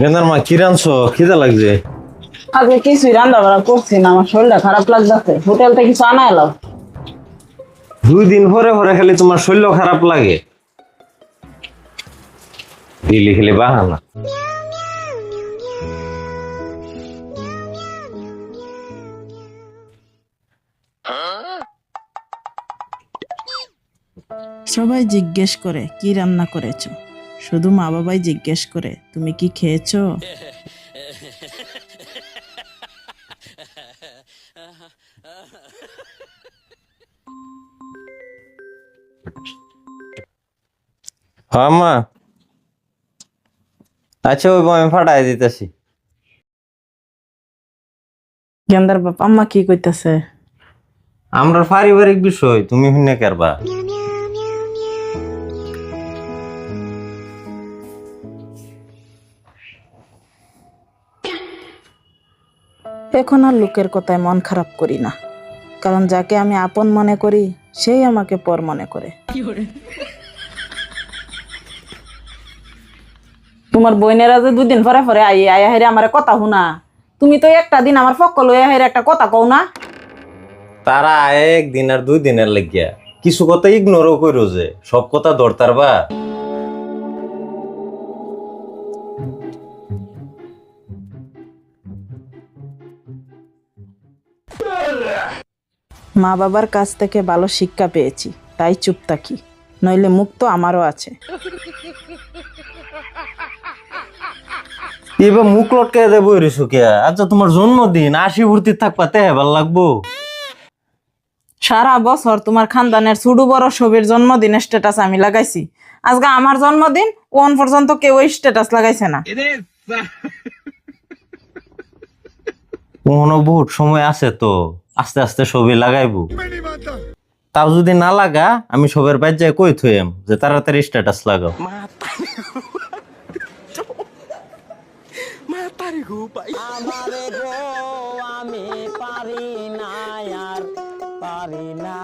গেন্দার মা কি রানছো? খিদা লাগছে। আজকে কিছুই রান্না বান্না করছি না, আমার শরীরটা খারাপ লাগতেছে। হোটেল থেকে কিছু আনা এলাম। 2 দিন পরে পরে খালি তোমার শরীর খারাপ লাগে, দিলি খেলে বাহানা। সবাই জিজ্ঞেস করে কি রান্না করেছো, শুধু মা বাবাই জিজ্ঞেস করে তুমি কি খেয়েছো। হ্যাঁ মা, আচ্ছা ওই আমি ফাটাই দিতেছি। গেন্দার বাপ আম্মা কি কইতাছে? আমরা পারিবারিক বিষয়, তুমি শুনে কারবা। এখন আর লোকের কথায় মন খারাপ করি না, কারণ যাকে আমি আপন মনে করি সেই আমাকে পর মনে করে। তোমার বোনেরা যে 2 দিন পরে পরে আয়া হেরে আমার কথা শুনা, তুমি তো একটা দিন আমার পক্ষ লইয়া হেরে একটা কথা কও না। তারা 1 দিন আর 2 দিনের লাগিয়া কিছু কথা ইগনোরও করো, যে সব কথা ধরতার বা। মা বাবার কাছ থেকে ভালো শিক্ষা পেয়েছি, তাই চুপ থাকি, নইলে মুখ তো আমারও আছে। এবার মুখ লটকে দেবো রেসু কে? আচ্ছা তোমার জন্মদিন, 80 ভর্তি থাকবা তে ভাল লাগবো? সারা বছর তোমার খানদানের ছোট বড় সবের জন্মদিনের স্ট্যাটাস আমি লাগাইছি, আজকে আমার জন্মদিন কোন পর্যন্ত কেউ স্ট্যাটাস লাগাইছে না। কোনো বহুত সময় আছে তো, আস্তে আস্তে ছবি লাগাইবো। তাও যদি না লাগা, আমি সবের বাইর যায় কই থইম যে তাড়াতাড়ি স্ট্যাটাস লাগাও। আমারে গো আমি পারি না আর পারি না।